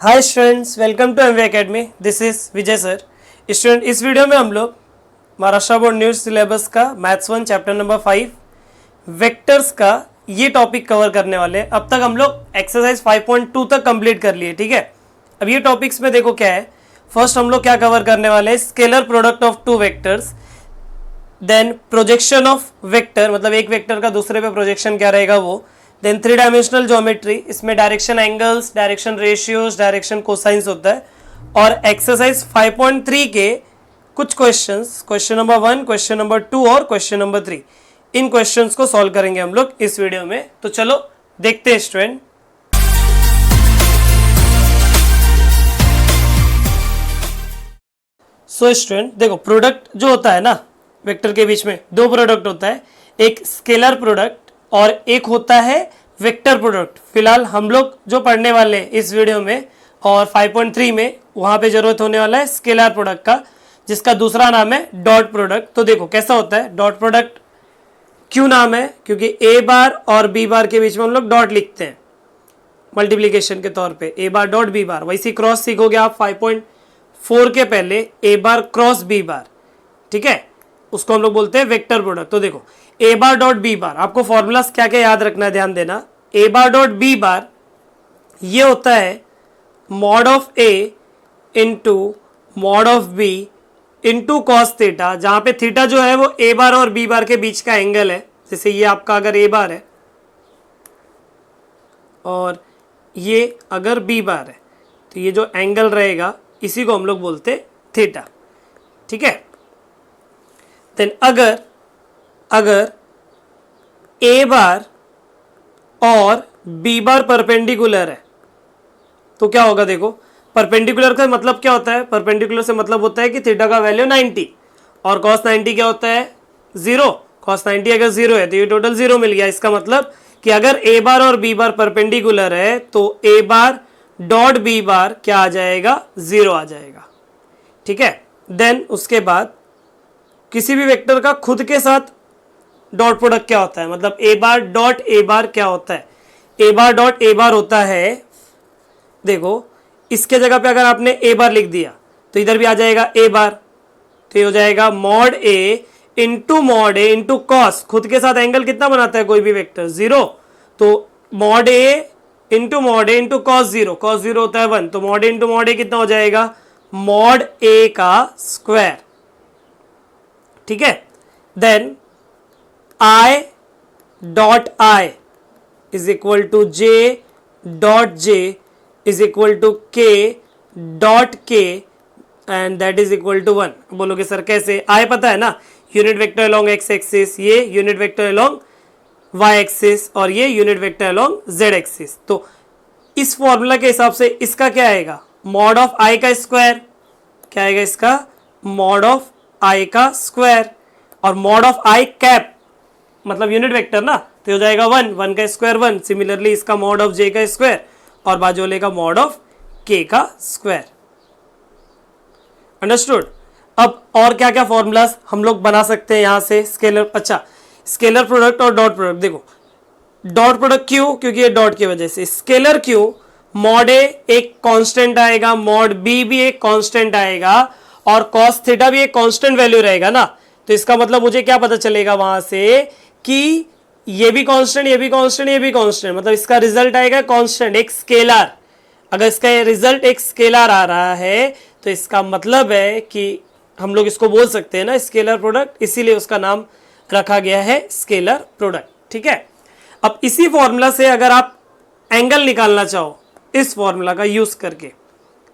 Hi students, welcome to MV academy. This is Vijay sir. Student, इस video में हम लोग महाराष्ट्र बोर्ड न्यू सिलेबस का मैथ्स 1 चैप्टर नंबर 5 वेक्टर्स का ये टॉपिक कवर करने वाले हैं। अब तक हम लोग एक्सरसाइज 5.2 तक कंप्लीट कर लिए, ठीक है। अब ये टॉपिक्स में देखो क्या है। फर्स्ट हम लोग क्या कवर करने वाले हैं, scalar product of two vectors, then projection of vector, मतलब एक वेक्टर का दूसरे पे प्रोजेक्शन क्या रहेगा वो, देन थ्री डायमेंशनल ज्योमेट्री, इसमें direction angles, direction ratios, direction cosines होता है, और एक्सरसाइज 5.3 के कुछ questions, question number 1, question number 2 और क्वेश्चन नंबर 3, इन क्वेश्चंस को सॉल्व करेंगे हम लोग इस वीडियो में। तो चलो देखते हैं स्टूडेंट। सो स्टूडेंट देखो, प्रोडक्ट जो होता है ना वेक्टर के बीच में, दो प्रोडक्ट होता है, एक स्केलर प्रोडक्ट और एक होता है वेक्टर प्रोडक्ट। फिलहाल हम लोग जो पढ़ने वाले हैं इस वीडियो में और 5.3 में, वहां पे जरूरत होने वाला है स्केलर प्रोडक्ट का, जिसका दूसरा नाम है डॉट प्रोडक्ट। तो देखो कैसा होता है डॉट प्रोडक्ट। क्यों नाम है? क्योंकि ए बार और बी बार के बीच में हम लोग डॉट लिखते हैं मल्टीप्लीकेशन के तौर पे, ए बार डॉट बी बार। वैसे क्रॉस सीखोगे आप 5.4 के पहले, ए बार क्रॉस बी बार, ठीक है, उसको हम लोग बोलते हैं वेक्टर प्रोडक्ट। तो देखो ए बार डॉट बी बार, आपको फॉर्मूलास क्या क्या याद रखना है, ध्यान देना। ए बार डॉट बी बार ये होता है mod of A into mod of B into cos theta, जहां पे थीटा जो है वो ए बार और बी बार के बीच का एंगल है। जैसे ये आपका अगर ए बार है और ये अगर बी बार है, तो ये जो एंगल रहेगा इसी को हम लोग बोलते हैं थीटा, ठीक है। देन अगर ए बार और बी बार परपेंडिकुलर है तो क्या होगा, देखो परपेंडिकुलर का मतलब क्या होता है, परपेंडिकुलर से मतलब होता है कि थीटा का वैल्यू 90 और कॉस 90 क्या होता है 0। कॉस 90 अगर 0 है तो ये टोटल 0 मिल गया। इसका मतलब कि अगर ए बार और बी बार परपेंडिकुलर है तो ए बार डॉट बी बार क्या आ जाएगा, 0 आ जाएगा, ठीक है। देन उसके बाद किसी भी वेक्टर का खुद के साथ डॉट प्रोडक्ट क्या होता है, मतलब ए बार डॉट ए बार क्या होता है, ए बार डॉट ए बार होता है, देखो इसके जगह पे अगर आपने ए बार लिख दिया तो इधर भी आ जाएगा ए बार, तो ये हो जाएगा मॉड ए इंटू कॉस। खुद के साथ एंगल कितना बनाता है कोई भी वेक्टर, 0, तो mod A into cos 0, cos 0 होता है 1, तो mod A into mod A कितना हो जाएगा, मॉड ए का स्क्वायर, ठीक है। Then I dot I is equal to J dot J is equal to K dot K and that is equal to 1। बोलोगे सर कैसे? I पता है ना, unit vector along x axis, ये unit vector along y axis और ये unit vector along z axis. तो इस फॉर्मूला के हिसाब से इसका क्या आएगा, मॉड ऑफ I का स्क्वायर, क्या आएगा इसका, मॉड ऑफ I का स्क्वायर, और मॉड ऑफ I कैप मतलब यूनिट वेक्टर ना, तो हो जाएगा 1 का स्क्वायर 1। सिमिलरली इसका मॉड ऑफ J का स्क्वायर और बाजू वाले का मॉड ऑफ K का स्क्वायर। अंडरस्टूड। अब और क्या क्या फॉर्मूलाज हम लोग बना सकते हैं यहां से स्केलर, अच्छा स्केलर प्रोडक्ट और डॉट प्रोडक्ट। देखो डॉट प्रोडक्ट क्यों, क्योंकि ये डॉट की वजह से। स्केलर क्यों, मॉड ए एक कांस्टेंट आएगा, मॉड बी भी एक कांस्टेंट आएगा और कॉस थीटा भी एक कांस्टेंट वैल्यू रहेगा ना, तो इसका मतलब मुझे क्या पता चलेगा वहां से कि ये भी कांस्टेंट, ये भी कांस्टेंट, ये भी कांस्टेंट, मतलब इसका रिजल्ट आएगा कांस्टेंट, एक स्केलर। अगर इसका रिजल्ट एक स्केलर आ रहा है तो इसका मतलब है कि हम लोग इसको बोल सकते हैं ना स्केलर प्रोडक्ट, इसीलिए उसका नाम रखा गया है स्केलर प्रोडक्ट, ठीक है। अब इसी फॉर्मूला से अगर आप एंगल निकालना चाहो इस फॉर्मूला का यूज करके,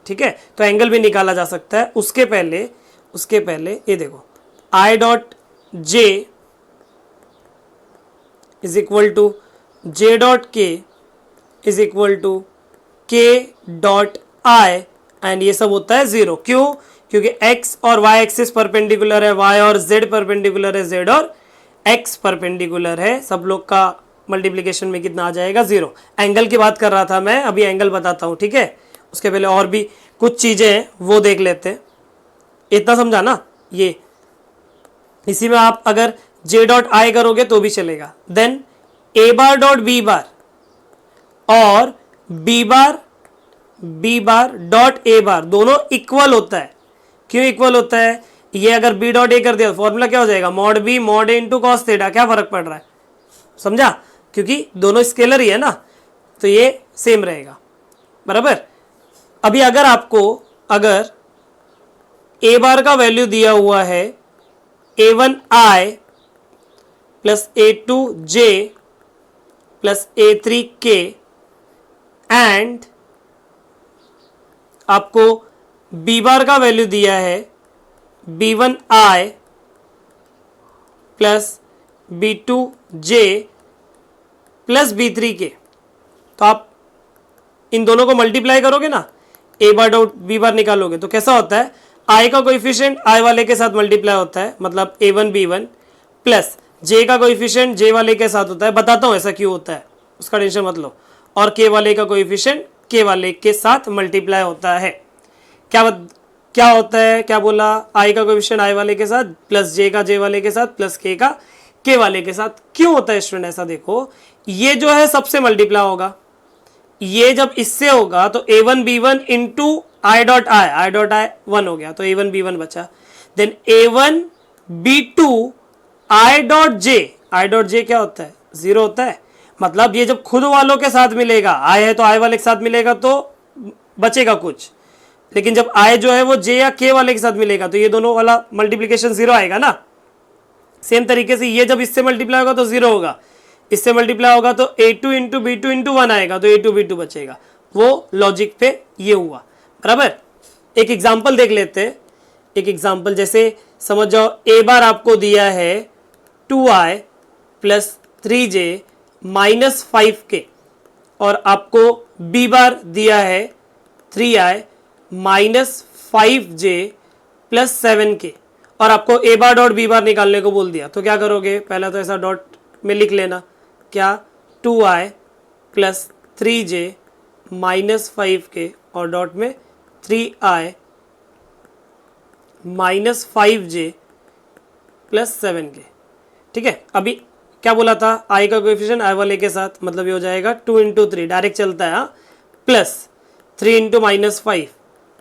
ठीक है, तो एंगल भी निकाला जा सकता है। उसके पहले ये देखो I dot J is equal to J dot K is equal to K dot I and ये सब होता है 0। क्यों? क्योंकि x और y एक्सिस परपेंडिकुलर है, y और z परपेंडिकुलर है, z और x परपेंडिकुलर है। सब लोग का मल्टीप्लीकेशन में कितना आ जाएगा, 0। एंगल की बात कर रहा था मैं, अभी एंगल बताता हूं, ठीक है। उसके पहले और भी कुछ चीजें हैं वो देख लेते हैं। इतना समझा ना, ये इसी में आप अगर J डॉट I करोगे तो भी चलेगा। Then A bar dot B bar और B bar B bar dot A bar दोनों इक्वल होता है। क्यों इक्वल होता है? ये अगर बी डॉट ए कर दिया फॉर्मूला क्या हो जाएगा, mod B mod A into cos theta. क्या फर्क पड़ रहा है, समझा? क्योंकि दोनों स्केलर ही है ना, तो ये सेम रहेगा, बराबर। अभी अगर आपको अगर ए बार का वैल्यू दिया हुआ है a1i plus a2j plus a3k and आपको बी बार का वैल्यू दिया है b1i plus b2j plus b3k, तो आप इन दोनों को मल्टीप्लाई करोगे ना, ए बार डॉट बी बार निकालोगे तो कैसा होता है, आई का कोएफिशिएंट आई वाले के साथ मल्टीप्लाई होता है, मतलब a1 b1 प्लस जे का कोएफिशिएंट जे वाले के साथ होता है। बताता हूं ऐसा क्यों होता है, उसका टेंशन मत लो। और के वाले का कोएफिशिएंट के वाले के साथ मल्टीप्लाई होता है। क्या होता है, क्या बोला, आई का कोएफिशिएंट आई वाले के साथ प्लस जे का जे वाले के साथ प्लस के का के वाले के साथ। क्यों होता है स्टूडेंट ऐसा, देखो ये जो है सबसे मल्टीप्लाई होगा, ये जब इससे होगा तो a1 b1 into I dot I dot I 1 हो गया, तो a1 b1 बचा। Then a1 b2 I dot J क्या होता है, 0 होता है। मतलब ये जब खुद वालों के साथ मिलेगा, आई है तो आई वाले के साथ मिलेगा तो बचेगा कुछ, लेकिन जब आई जो है वो जे या के वाले के साथ मिलेगा तो ये दोनों वाला मल्टीप्लीकेशन 0 आएगा ना। सेम तरीके से ये जब इससे मल्टीप्लाई होगा तो 0 होगा, इससे मल्टीप्लाई होगा तो a2 इंटू बी2 इंटू 1 आएगा, तो a2 b2 बचेगा। वो लॉजिक पे ये हुआ, बराबर। एक एग्जांपल देख लेते हैं, एक एग्जांपल जैसे समझ जाओ, ए बार आपको दिया है 2i plus 3j minus 5k और आपको बी बार दिया है 3i minus 5j plus 7k और आपको ए बार डॉट बी बार निकालने को बोल दिया, तो क्या करोगे, पहला तो ऐसा डॉट में लिख लेना, क्या 2i plus 3j minus 5k और डॉट में 3i minus 5j plus 7k। ठीक है, अभी क्या बोला था, i का कोएफिशिएंट i वाले के साथ, मतलब ये हो जाएगा 2 इंटू 3 डायरेक्ट चलता है, plus 3 into minus 5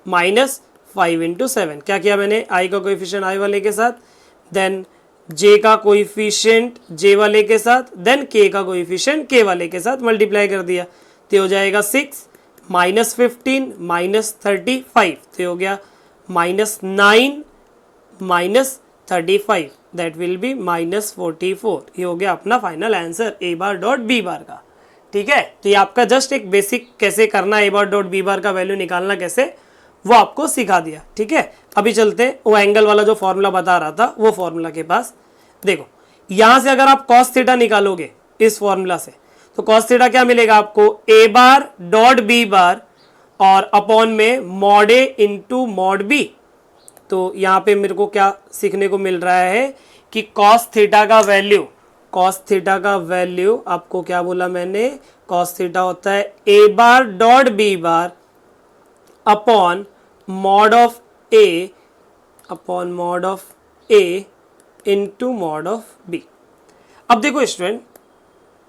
minus 5 into 7। क्या किया मैंने, i का कोएफिशिएंट i वाले के साथ, देन j का कोएफिशिएंट j वाले के साथ, देन k का कोएफिशिएंट k वाले के साथ मल्टीप्लाई कर दिया, तो हो जाएगा 6 माइनस 15 माइनस 35, तो हो गया minus 9 minus 35, that will be minus 44। ये हो गया अपना final answer A bar dot B bar का। ठीक है, तो ये आपका जस्ट एक बेसिक कैसे करना ए बार डॉट बी बार का वैल्यू निकालना कैसे, वो आपको सिखा दिया। ठीक है, अभी चलते हैं वो एंगल वाला जो फॉर्मूला बता रहा था वो फॉर्मूला के पास। देखो यहां से अगर आप कॉस थीटा निकालोगे इस फॉर्मूला से, तो कॉस थीटा क्या मिलेगा आपको, ए बार डॉट बी बार और अपॉन में mod A into mod B. तो यहाँ पे मेरे को क्या सीखने को मिल रहा है कि कॉस थीटा का वैल्यू आपको क्या बोला मैंने, कॉस थीटा होता है A bar dot B bar upon mod of A into mod of B. अब देखो स्टूडेंट,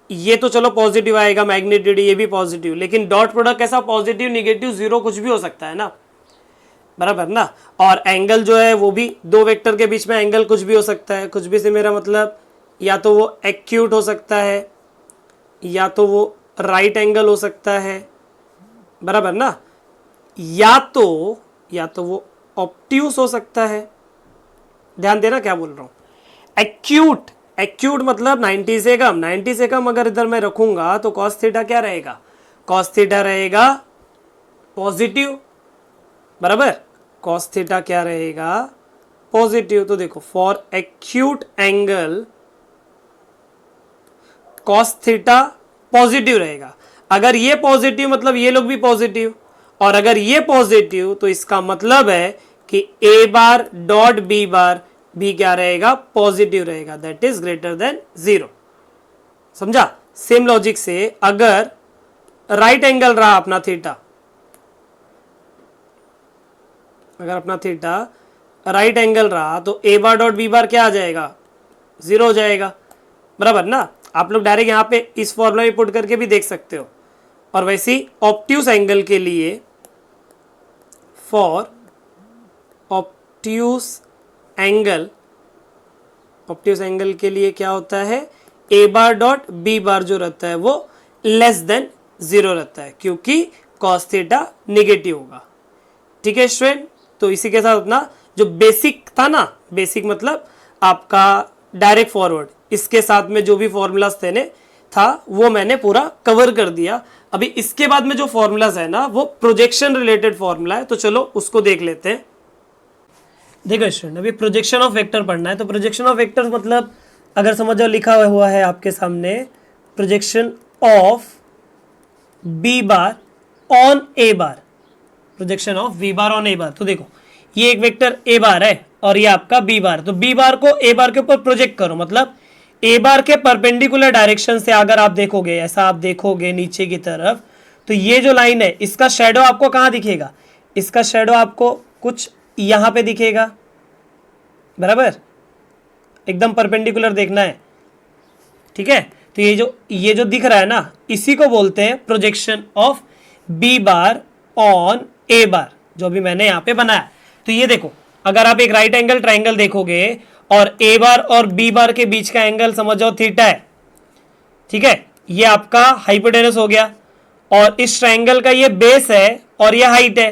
ये तो चलो पॉजिटिव आएगा, मैग्नीट्यूड ये भी पॉजिटिव, लेकिन डॉट प्रोडक्ट ऐसा पॉजिटिव निगेटिव जीरो कुछ भी हो सकता है ना, बराबर ना। और एंगल जो है वो भी दो वेक्टर के बीच में एंगल कुछ भी हो सकता है, कुछ भी से मेरा मतलब या तो वो एक्यूट हो सकता है या तो वो राइट एंगल हो सकता है, बराबर ना, या तो वो ऑब्ट्यूस हो सकता है। ध्यान देना क्या बोल रहा हूं, एक्यूट मतलब 90 से कम अगर इधर मैं रखूंगा तो कॉस थीटा क्या रहेगा, कॉस थीटा रहेगा पॉजिटिव, बराबर, कॉस थीटा क्या रहेगा पॉजिटिव। तो देखो for acute angle cos theta positive रहेगा। अगर ये पॉजिटिव मतलब ये लोग भी पॉजिटिव, और अगर ये पॉजिटिव तो इसका मतलब है कि ए बार डॉट बी बार भी क्या रहेगा, पॉजिटिव रहेगा, दैट इज ग्रेटर देन 0। समझा। सेम लॉजिक से अगर राइट एंगल रहा अपना थीटा, अगर अपना थीटा राइट एंगल रहा तो ए बार डॉट बी बार क्या आ जाएगा, 0 हो जाएगा, बराबर ना। आप लोग डायरेक्ट यहां पे इस फॉर्मूला में पुट करके भी देख सकते हो। और वैसे ही ऑब्ट्यूस एंगल के लिए फॉर ऑब्ट्यूस एंगल के लिए क्या होता है, ए बार डॉट बी बार जो रहता है वो लेस देन 0 रहता है, क्योंकि कॉस थीटा निगेटिव होगा। ठीक है स्टूडेंट, तो इसी के साथ अपना जो बेसिक था ना, बेसिक मतलब आपका डायरेक्ट फॉरवर्ड, इसके साथ में जो भी फॉर्मूलाज थे था वो मैंने पूरा कवर कर दिया। अभी इसके बाद में जो फॉर्मूलाज है ना वो प्रोजेक्शन रिलेटेड फॉर्मूला है, तो चलो उसको देख लेते हैं। देखो स्टूडेंट, अभी प्रोजेक्शन ऑफ वेक्टर पढ़ना है, तो प्रोजेक्शन ऑफ वेक्टर मतलब अगर समझ जाओ, लिखा हुआ है आपके सामने projection of B bar on A bar, projection of B bar on A bar. तो देखो ये एक वेक्टर ए बार है और ये आपका बी बार, तो बी बार को ए बार के ऊपर प्रोजेक्ट करो, मतलब ए बार के परपेंडिकुलर डायरेक्शन से अगर आप देखोगे, ऐसा आप देखोगे नीचे की तरफ, तो ये जो लाइन है इसका शेडो आपको कहाँ दिखेगा, इसका शेडो आपको कुछ यहाँ पे दिखेगा, बराबर, एकदम परपेंडिकुलर देखना है। ठीक है, तो ये जो दिख रहा है ना, इसी को बोलते हैं projection of B bar on A bar, जो अभी मैंने यहाँ पे बनाया। तो ये देखो, अगर आप एक राइट एंगल ट्राइंगल देखोगे और ए बार और बी बार के बीच का एंगल समझ जाओ थीटा है। ठीक है, ये आपका हाइपोटेनस हो गया और इस ट्राइंगल का ये बेस है और ये हाइट है।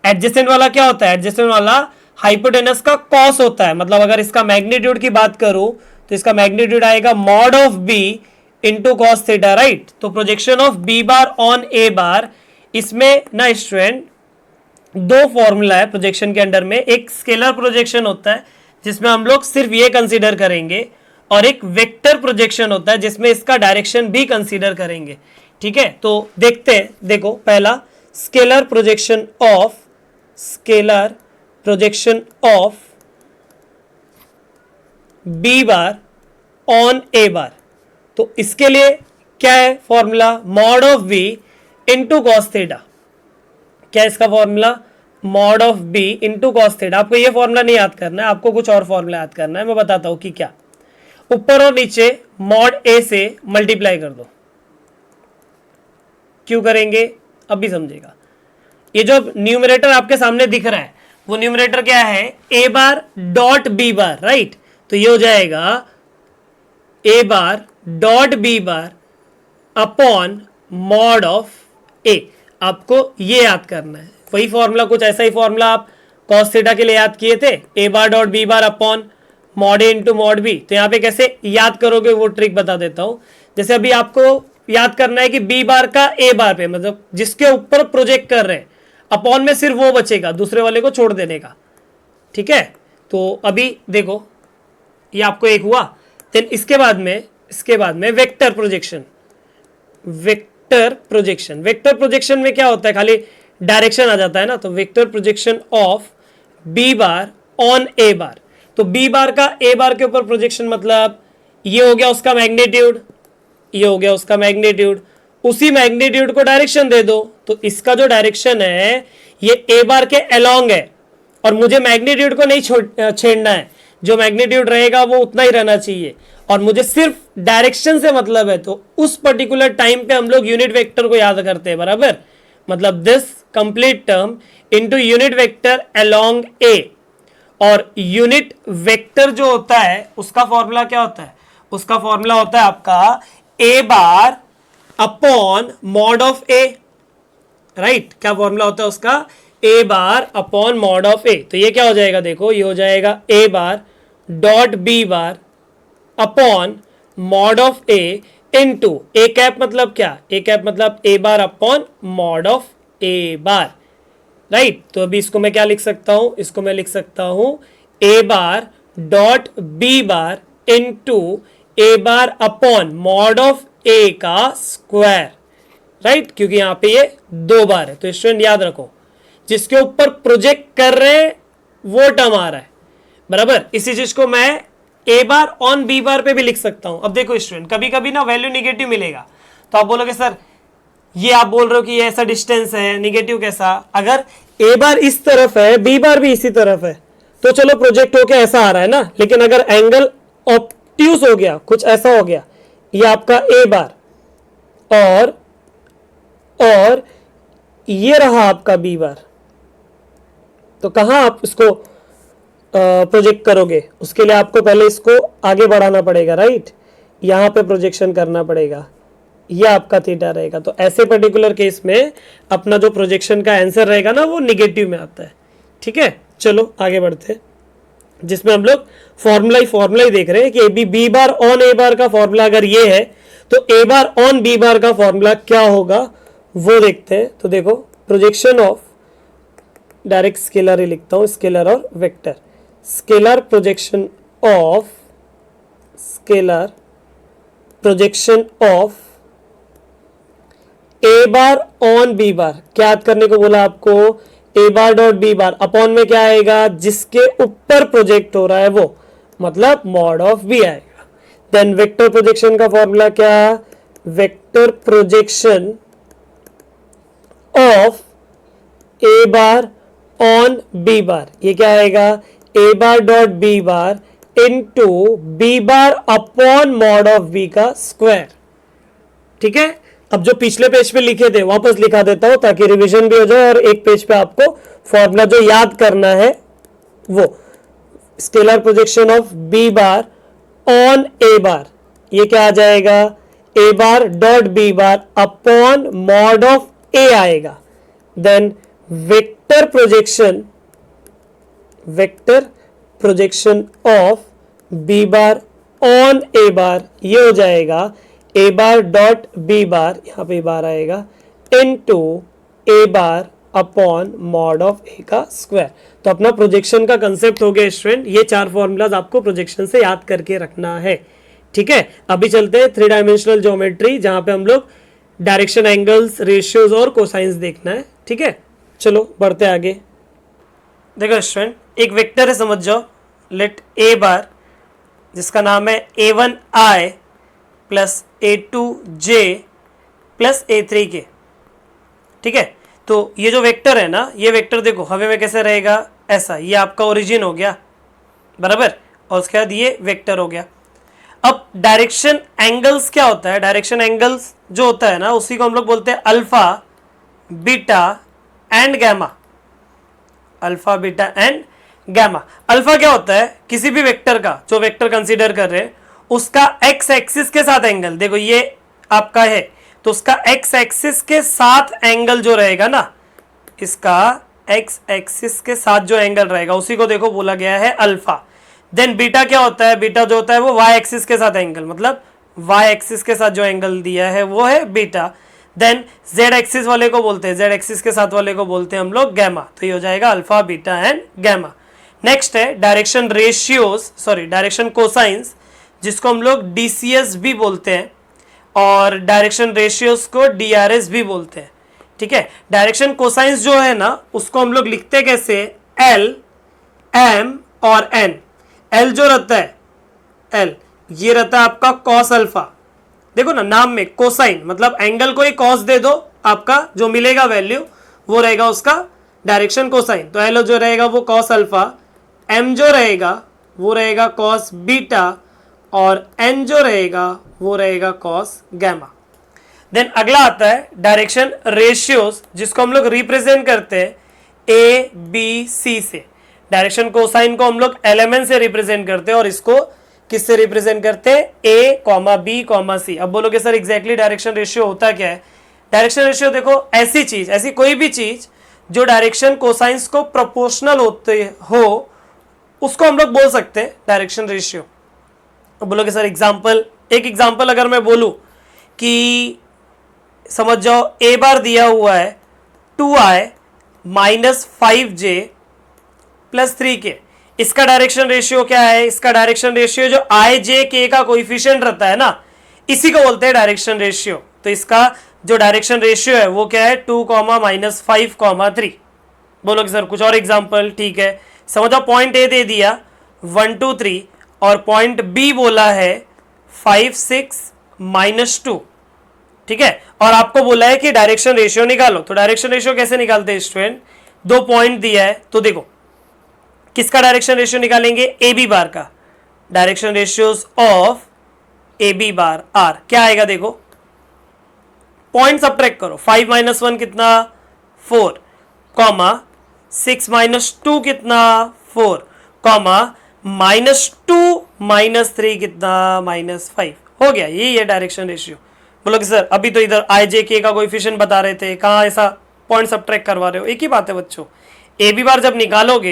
एडजेसेंट वाला क्या होता है, एडजेसेंट वाला हाइपोटेनस का कॉस होता है, मतलब अगर इसका मैग्नीट्यूड की बात करूं तो इसका मैग्नीट्यूड आएगा mod of B into cos theta, right. तो projection of B bar on A bar, इसमें ना स्टूडेंट दो फॉर्मूला है प्रोजेक्शन के अंडर में, एक स्केलर प्रोजेक्शन होता है जिसमें हम लोग सिर्फ ये कंसीडर करेंगे, और एक वेक्टर प्रोजेक्शन होता है जिसमें इसका डायरेक्शन भी कंसीडर करेंगे। ठीक है, तो देखते हैं। देखो पहला scalar projection of B bar on A bar, तो इसके लिए क्या है formula, mod of B into cos theta. क्या है इसका formula, mod of B into cos theta. आपको ये फॉर्मूला नहीं याद करना है, आपको कुछ और फॉर्मूला याद करना है, मैं बताता हूं कि क्या। ऊपर और नीचे मॉड ए से मल्टीप्लाई कर दो। क्यों करेंगे अब भी समझेगा। ये जो न्यूमरेटर आपके सामने दिख रहा है वो न्यूमरेटर क्या है, A bar dot B bar, right. तो ये हो जाएगा A bar dot B bar upon mod of A. आपको ये याद करना है, वही फॉर्मूला, कुछ ऐसा ही फॉर्मूला आप कॉस थीटा के लिए याद किए थे, A bar dot B bar upon mod A into mod B. तो यहाँ पे कैसे याद करोगे वो ट्रिक बता देता हूं। जैसे अभी आपको याद करना है कि बी बार का ए बार पे, मतलब जिसके ऊपर प्रोजेक्ट कर रहे हैं, अपॉन में सिर्फ वो बचेगा, दूसरे वाले को छोड़ देने का। ठीक है, तो अभी देखो ये आपको एक हुआ। देन इसके बाद में वेक्टर प्रोजेक्शन में क्या होता है, खाली डायरेक्शन आ जाता है ना। तो vector projection of B bar on A bar, तो बी बार का ए बार के ऊपर प्रोजेक्शन, मतलब ये हो गया उसका मैग्नीट्यूड, ये हो गया उसका मैग्नीट्यूड, उसी मैग्नीट्यूड को डायरेक्शन दे दो। तो इसका जो डायरेक्शन है ये ए बार के अलोंग है, और मुझे मैग्नीट्यूड को नहीं छेड़ना है, जो मैग्नीट्यूड रहेगा वो उतना ही रहना चाहिए, और मुझे सिर्फ डायरेक्शन से मतलब है। तो उस पर्टिकुलर टाइम पे हम लोग यूनिट वेक्टर को याद करते हैं, बराबर। मतलब this complete term into unit vector along A. और यूनिट वेक्टर जो होता है उसका फॉर्मूला क्या होता है, उसका फॉर्मूला होता है आपका A bar upon mod of A, right. क्या फॉर्मूला होता है उसका, A bar upon mod of A. तो ये क्या हो जाएगा, देखो ये हो जाएगा A bar dot B bar upon mod of A into A cap, मतलब क्या, ए कैप मतलब A bar upon mod of A bar, right. तो अभी इसको मैं क्या लिख सकता हूं, इसको मैं लिख सकता हूं A bar dot B bar into A bar upon mod of A का स्क्वायर, राइट, क्योंकि यहां पे ये दो बार है। तो स्टूडेंट याद रखो, जिसके ऊपर प्रोजेक्ट कर रहे हैं वो टर्म आ रहा है, बराबर। इसी चीज को मैं ए बार ऑन बी बार पे भी लिख सकता हूं। अब देखो स्टूडेंट, कभी कभी ना वैल्यू निगेटिव मिलेगा, तो आप बोलोगे सर ये आप बोल रहे हो कि ये ऐसा डिस्टेंस है, निगेटिव कैसा। अगर ए बार इस तरफ है, बी बार भी इसी तरफ है, तो चलो प्रोजेक्ट होके ऐसा आ रहा है ना। लेकिन अगर एंगल ऑब्ट्यूस हो गया, कुछ ऐसा हो गया, ये आपका ए बार और ये रहा आपका बी बार, तो कहाँ आप इसको प्रोजेक्ट करोगे, उसके लिए आपको पहले इसको आगे बढ़ाना पड़ेगा, राइट, यहाँ पे प्रोजेक्शन करना पड़ेगा, ये आपका थीटा रहेगा। तो ऐसे पर्टिकुलर केस में अपना जो प्रोजेक्शन का आंसर रहेगा ना वो निगेटिव में आता है। ठीक है, चलो आगे बढ़ते हैं, जिसमें हम लोग फॉर्मूला ही देख रहे हैं कि बी बार ऑन ए बार का फॉर्मूला अगर ये है तो ए बार ऑन बी बार का फॉर्मूला क्या होगा वो देखते हैं। तो देखो, प्रोजेक्शन ऑफ, डायरेक्ट स्केलर ही लिखता हूं, स्केलर और vector, scalar projection of, scalar projection of A bar on B bar, क्या याद करने को बोला आपको, A bar dot B bar upon में क्या आएगा, जिसके ऊपर प्रोजेक्ट हो रहा है वो, मतलब मॉड ऑफ बी आएगा। देन वेक्टर प्रोजेक्शन का फॉर्मूला क्या, vector projection of A bar on B bar, ये क्या आएगा, A bar dot B bar into B bar upon mod of B का स्क्वायर। ठीक है, अब जो पिछले पेज पे लिखे थे वापस लिखा देता हूं ताकि रिवीजन भी हो जाए और एक पेज पे आपको फॉर्मूला जो याद करना है वो, scalar projection of B bar on A bar, ये क्या आ जाएगा, A bar dot B bar upon mod of A आएगा। Then vector projection of B bar on A bar, ये हो जाएगा ए बार डॉट बी बार, यहां पे बार आएगा, into A bar upon mod of A का स्क्वायर। तो अपना प्रोजेक्शन का कंसेप्ट हो गया स्टूडेंट, ये 4 फॉर्मूलाज आपको प्रोजेक्शन से याद करके रखना है। ठीक है, अभी चलते हैं 3 डायमेंशनल ज्योमेट्री, जहां पे हम लोग डायरेक्शन, एंगल्स, रेशियोज और कोसाइंस देखना है। ठीक है, चलो बढ़ते आगे। देखो स्टूडेंट, एक वेक्टर है, समझ जाओ, लेट ए बार, जिसका नाम है A1I plus A2J plus A3K। ठीक है, तो ये जो वेक्टर है ना, ये वेक्टर देखो हवे में कैसे रहेगा, ऐसा, ये आपका ओरिजिन हो गया, बराबर, और उसके बाद ये वेक्टर हो गया। अब डायरेक्शन एंगल्स क्या होता है, डायरेक्शन एंगल्स जो होता है ना, उसी को हम लोग बोलते हैं alpha, beta and gamma, alpha, beta and gamma. Alpha क्या होता है, किसी भी वेक्टर का, जो वेक्टर कंसीडर कर रहे हैं उसका एक्स एक्सिस के साथ एंगल, देखो ये आपका है तो उसका एक्स एक्सिस के साथ एंगल जो रहेगा ना, इसका एक्स एक्सिस के साथ जो एंगल रहेगा उसी को देखो बोला गया है अल्फा। देन बीटा क्या होता है, बीटा जो होता है वो वाई एक्सिस के साथ एंगल, मतलब वाई एक्सिस के साथ जो एंगल दिया है वो है बीटा। देन जेड एक्सिस वाले को बोलते हैं, जेड एक्सिस के साथ वाले को बोलते हैं हम लोग गैमा। तो ये हो जाएगा alpha, beta and gamma. Next है direction ratios, sorry direction cosines, जिसको हम लोग डीसीएस भी बोलते हैं और डायरेक्शन रेशियोज को डीआरएस भी बोलते हैं। ठीक है, डायरेक्शन कोसाइंस जो है ना उसको हम लोग लिखते कैसे, एल, एम और एन। एल जो रहता है, एल ये रहता है आपका कॉस अल्फा, देखो ना नाम में कोसाइन, मतलब एंगल को ही कॉस दे दो, आपका जो मिलेगा वैल्यू वो रहेगा उसका डायरेक्शन कोसाइन। तो एल जो रहेगा वो कॉस अल्फा, एम जो रहेगा वो रहेगा कॉस बीटा और एन जो रहेगा वो रहेगा कॉस गैमा। देन अगला आता है डायरेक्शन रेशियोज, जिसको हम लोग रिप्रेजेंट करते हैं ए बी सी से। डायरेक्शन कोसाइन को हम लोग एलिमेंट से रिप्रेजेंट करते हैं और इसको किससे रिप्रेजेंट करते हैं, ए कॉमा बी कॉमा सी। अब बोलोगे सर एग्जैक्टली डायरेक्शन रेशियो होता क्या है। डायरेक्शन रेशियो देखो ऐसी चीज, ऐसी कोई भी चीज जो डायरेक्शन कोसाइंस को प्रोपोर्शनल होते हो उसको हम लोग बोल सकते हैं डायरेक्शन रेशियो। अब बोलोगे सर एग्जाम्पल, एक एग्जाम्पल अगर मैं बोलूं कि समझ जाओ ए बार दिया हुआ है 2i minus 5j plus 3k, इसका डायरेक्शन रेशियो क्या है, इसका डायरेक्शन रेशियो जो i j k का कोइफिशिएंट रहता है ना, इसी को बोलते हैं डायरेक्शन रेशियो। तो इसका जो डायरेक्शन रेशियो है वो क्या है 2, माइनस 5, 3। बोलोगे सर कुछ और एग्जाम्पल, ठीक है, समझो पॉइंट ए दे दिया 1, 2, 3 और पॉइंट बी बोला है 5, 6, -2। ठीक है, और आपको बोला है कि डायरेक्शन रेशियो निकालो। तो डायरेक्शन रेशियो कैसे निकालते हैं स्टूडेंट, 2 पॉइंट दिया है तो देखो किसका डायरेक्शन रेशियो निकालेंगे, ए बी बार का। Direction ratios of A B bar are क्या आएगा, देखो पॉइंट सबट्रैक्ट करो, 5 - 1 कितना 4, 6 माइनस 2 कितना 4, कॉमा -2 -3 कितना -5 हो गया। ये डायरेक्शन रेशियो। बोलो कि सर अभी तो इधर आई जे के का कोएफिशिएंट बता रहे थे, कहाँ ऐसा पॉइंट सब्ट्रैक्ट करवा रहे हो? एक ही बात है बच्चों, ए बी बार जब निकालोगे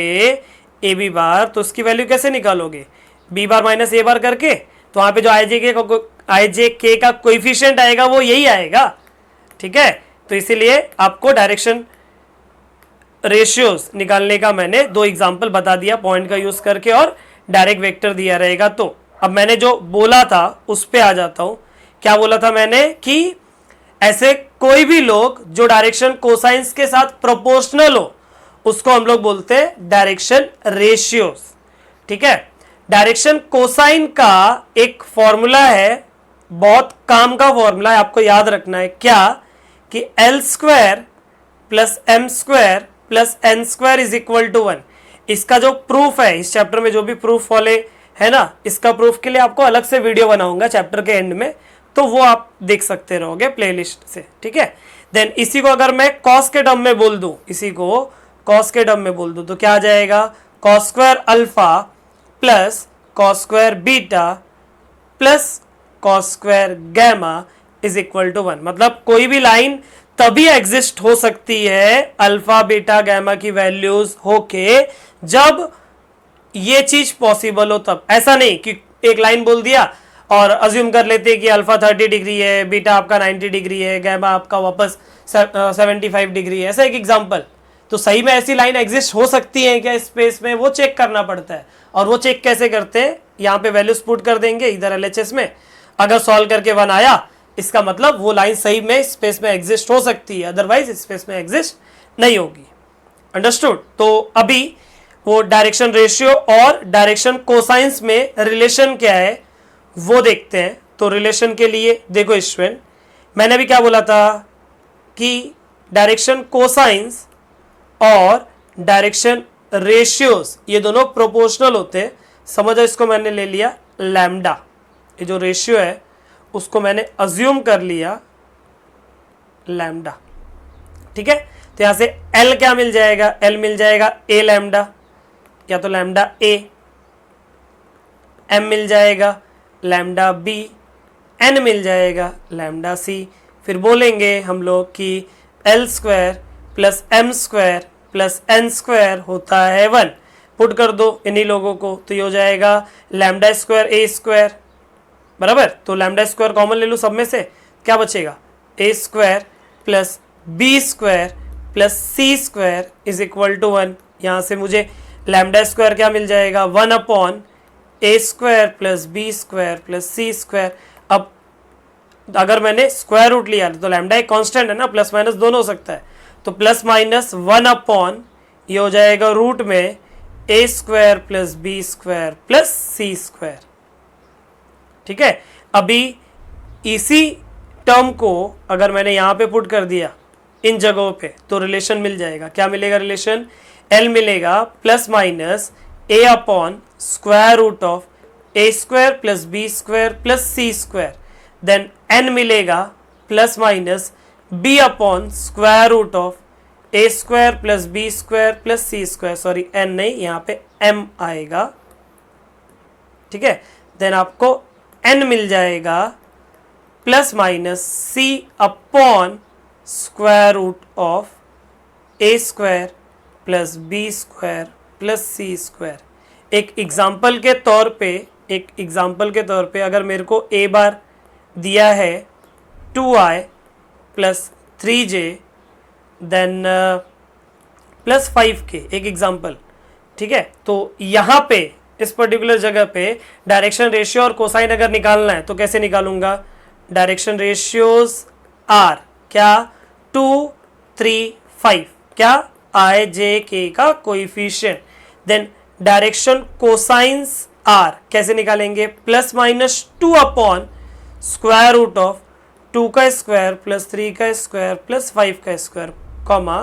ए बी बार तो उसकी वैल्यू कैसे निकालोगे? बी बार माइनस ए बार करके, तो वहां पे जो आई जे के का कोएफिशिएंट आएगा वो यही आएगा, ठीक है। तो इसीलिए आपको डायरेक्शन रेशियोज निकालने का मैंने 2 एग्जाम्पल बता दिया पॉइंट का यूज करके, और डायरेक्ट वेक्टर दिया रहेगा। तो अब मैंने जो बोला था उस पे आ जाता हूं। क्या बोला था मैंने कि ऐसे कोई भी लोग जो डायरेक्शन कोसाइंस के साथ प्रोपोर्शनल हो उसको हम लोग बोलते हैं डायरेक्शन रेशियोज, ठीक है। डायरेक्शन कोसाइन का एक फॉर्मूला है, बहुत काम का फॉर्मूला है, आपको याद रखना है। क्या कि L square plus M square plus N square is equal to 1। इसका जो प्रूफ है इस चैप्टर में, जो भी प्रूफ वाले है ना, इसका प्रूफ के लिए आपको अलग से वीडियो बनाऊंगा चैप्टर के एंड में, तो वो आप देख सकते रहोगे प्लेलिस्ट से, ठीक है। देन इसी को अगर मैं कॉस के टर्म में बोल दूं, इसी को कॉस के टर्म में बोल दूं तो क्या आ जाएगा? Cos square alpha plus cos square beta plus cos square gamma is equal to 1। मतलब कोई भी लाइन तभी एग्जिस्ट हो सकती है अल्फा बीटा गैमा की वैल्यूज होके जब ये चीज पॉसिबल हो तब। ऐसा नहीं कि एक लाइन बोल दिया और अज्यूम कर लेते कि अल्फा 30 डिग्री है, बीटा आपका 90 डिग्री है, गैमा आपका वापस 75 डिग्री है, ऐसा एक एग्जांपल। तो सही में ऐसी लाइन एग्जिस्ट हो सकती है क्या स्पेस में, वो चेक करना पड़ता है। और वो चेक कैसे करते हैं? यहाँ पे वैल्यूज पुट कर देंगे इधर एलएचएस में, अगर सॉल्व करके 1 आया इसका मतलब वो लाइन सही में स्पेस में एग्जिस्ट हो सकती है, अदरवाइज स्पेस में एग्जिस्ट नहीं होगी। अंडरस्टूड? तो अभी वो डायरेक्शन रेशियो और डायरेक्शन कोसाइंस में रिलेशन क्या है वो देखते हैं। तो रिलेशन के लिए देखो स्टूडेंट, मैंने अभी क्या बोला था कि डायरेक्शन कोसाइंस और डायरेक्शन रेशियोज ये दोनों प्रोपोर्शनल होते हैं। समझो, इसको मैंने ले लिया लैम्डा, ये जो रेशियो है उसको मैंने अज्यूम कर लिया लैम्डा, ठीक है। तो यहां से एल क्या मिल जाएगा? एल मिल जाएगा ए लैम्डा, या तो लैम्डा ए, एम मिल जाएगा लैम्डा बी, एन मिल जाएगा लैम्डा सी। फिर बोलेंगे हम लोग कि L square plus M square plus N square होता है 1। पुट कर दो इन्हीं लोगों को, तो ये हो जाएगा लैम्डा स्क्वायर ए स्क्वायर, बराबर। तो लैम्डा स्क्वायर कॉमन ले लो सब में से, क्या बचेगा? A square plus B square plus C square is equal to 1। यहाँ से मुझे लैम्डा स्क्वायर क्या मिल जाएगा? 1 upon A square plus B square plus C square. अब अगर मैंने स्क्वायर रूट लिया तो लैम्डा एक कांस्टेंट है ना, प्लस माइनस दोनों हो सकता है, तो प्लस माइनस 1 अपॉन ये हो जाएगा रूट में A square plus B square plus C square, ठीक है। अभी इसी टर्म को अगर मैंने यहां पे पुट कर दिया इन जगहों पे तो रिलेशन मिल जाएगा। क्या मिलेगा रिलेशन? एल मिलेगा plus minus A upon square root of A square plus B square plus C square. Then N मिलेगा plus minus B upon square root of A square plus B square plus C square. Sorry N नहीं, यहाँ पे M आएगा, ठीक है। Then आपको N मिल जाएगा plus minus C upon square root of A square plus B square plus C square. एक एग्जाम्पल के तौर पे अगर मेरे को ए बार दिया है 2i plus 3j then plus 5k, एक एग्जाम्पल, ठीक है। तो यहाँ पे इस पर्टिकुलर जगह पे डायरेक्शन रेशियो और कोसाइन अगर निकालना है तो कैसे निकालूंगा? डायरेक्शन रेशियोज आर क्या? 2 3 5, क्या? आई जे के का coefficient. Then direction cosines are कैसे निकालेंगे? Plus minus 2 upon square root of 2 का स्क्वायर प्लस 3 का स्क्वायर प्लस 5 का square, comma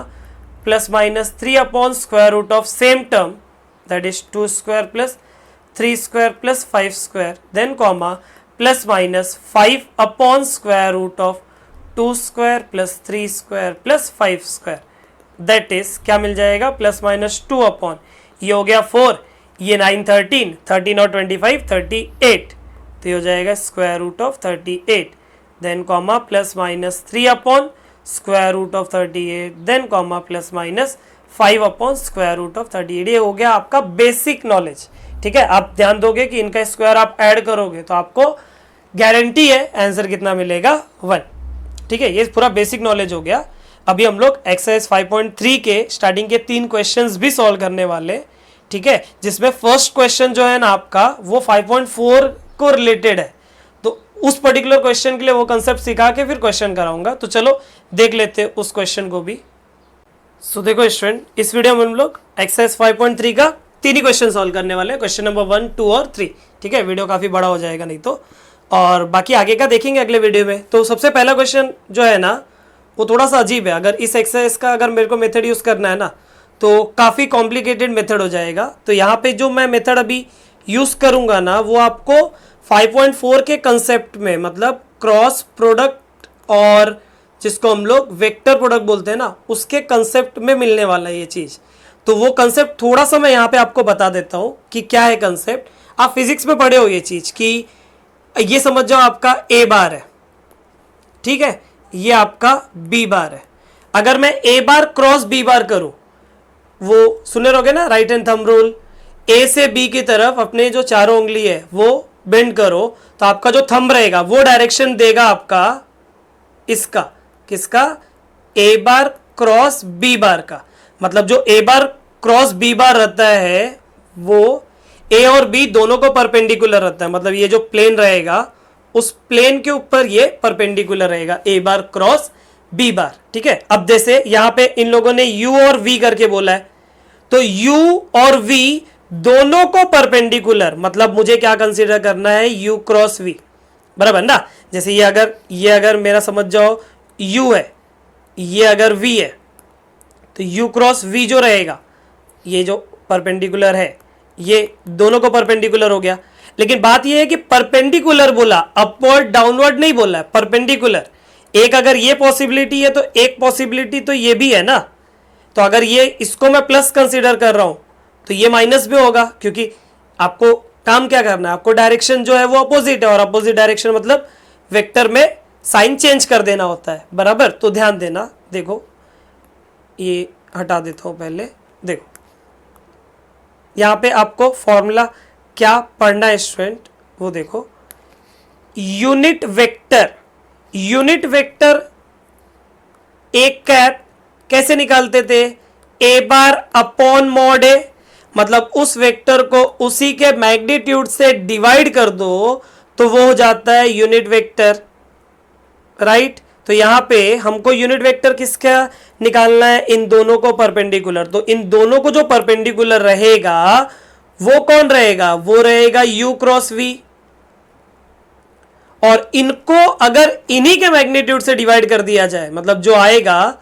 plus minus 3 upon square root of same term that is 2 square plus 3 square plus 5 square, then comma plus minus 5 upon square root of 2 square plus 3 square plus 5 square. That is क्या मिल जाएगा, plus minus 2 upon, ये हो गया 4, ये 9 13, 13 और 25 38, तो ये हो जाएगा square root of 38, then comma plus minus 3 upon square root of 38, then comma plus minus 5 upon square root of 38। ये हो गया आपका बेसिक नॉलेज। ठीक है, आप ध्यान दोगे कि इनका स्क्वायर आप ऐड करोगे तो आपको गारंटी है आंसर कितना मिलेगा, 1। ठीक है, ये पूरा बेसिक नॉलेज हो गया। अभी हम लोग एक्सरसाइज 5.3 के स्टार्टिंग के 3 क्वेश्चंस भी सॉल्व करने वाले। ठीक है, जिसमें फर्स्ट क्वेश्चन जो है ना आपका वो 5.4 को रिलेटेड है, तो उस पर्टिकुलर क्वेश्चन के लिए वो कंसेप्ट सिखा के फिर क्वेश्चन कराऊंगा। तो चलो देख लेते हैं उस क्वेश्चन को भी। सो देखो स्टूडेंट, इस वीडियो में हम लोग एक्सरसाइज 5.3 का 3 ही क्वेश्चन सॉल्व करने वाले हैं, क्वेश्चन नंबर 1, 2 और 3। ठीक है, वीडियो काफी बड़ा हो जाएगा नहीं तो, और बाकी आगे का देखेंगे अगले वीडियो में। तो सबसे पहला क्वेश्चन जो है ना वो थोड़ा सा अजीब है। अगर इस एक्सरसाइज का अगर मेरे को मेथड यूज करना है ना तो काफी कॉम्प्लिकेटेड मेथड हो जाएगा। तो यहाँ पे जो मैं मेथड अभी यूज करूंगा ना वो आपको 5.4 के कंसेप्ट में, मतलब क्रॉस प्रोडक्ट और जिसको हम लोग वेक्टर प्रोडक्ट बोलते हैं ना, उसके कंसेप्ट में मिलने वाला है ये चीज। तो वो कंसेप्ट थोड़ा सा मैं यहाँ पे आपको बता देता हूँ कि क्या है कंसेप्ट। आप फिजिक्स में पढ़े हो ये चीज कि ये समझ जाओ आपका ए बार है, ठीक है, ये आपका बी बार है। अगर मैं ए बार क्रॉस बी बार करूं, वो सुने रहोगे ना राइट हैंड थंब रूल, ए से बी की तरफ अपने जो चारों उंगली है वो बेंड करो, तो आपका जो थंब रहेगा वो डायरेक्शन देगा आपका इसका, किसका, ए बार क्रॉस बी बार का। मतलब जो ए बार क्रॉस बी बार रहता है वो ए और बी दोनों को परपेंडिकुलर रहता है। मतलब ये जो प्लेन रहेगा उस प्लेन के ऊपर ये परपेंडिकुलर रहेगा, ए बार क्रॉस बी बार। ठीक है, अब जैसे यहां पे इन लोगों ने यू और वी करके बोला है, तो यू और वी दोनों को परपेंडिकुलर, मतलब मुझे क्या कंसीडर करना है, यू क्रॉस वी, बराबर ना। जैसे ये अगर मेरा समझ जाओ यू है, ये अगर वी है, तो यू क्रॉस वी जो रहेगा, ये जो परपेंडिकुलर है ये दोनों को परपेंडिकुलर हो गया। लेकिन बात यह है कि परपेंडिकुलर बोला, अपवर्ड डाउनवर्ड नहीं बोला है, परपेंडिकुलर। एक अगर ये पॉसिबिलिटी है तो एक पॉसिबिलिटी तो ये भी है ना। तो अगर ये इसको मैं प्लस कंसीडर कर रहा हूं तो ये माइनस भी होगा, क्योंकि आपको काम क्या करना है, आपको डायरेक्शन जो है वो अपोजिट है, और अपोजिट डायरेक्शन मतलब वेक्टर में साइन चेंज कर देना होता है, बराबर। तो ध्यान देना, देखो ये हटा देता हूं पहले। देखो यहां पे आपको फॉर्मूला क्या पढ़ना है स्टूडेंट, वो देखो, यूनिट वेक्टर, यूनिट वेक्टर एक कैप कैसे निकालते थे, ए बार अपॉन मॉड ए, मतलब उस वेक्टर को उसी के मैग्नीट्यूड से डिवाइड कर दो तो वो हो जाता है यूनिट वेक्टर, राइट। तो यहां पे हमको यूनिट वेक्टर किसका निकालना है, इन दोनों को परपेंडिकुलर। तो इन दोनों को जो परपेंडिकुलर रहेगा वो कौन रहेगा, वो रहेगा u क्रॉस v, और इनको अगर इन्हीं के मैग्नीट्यूड से डिवाइड कर दिया जाए, मतलब जो आएगा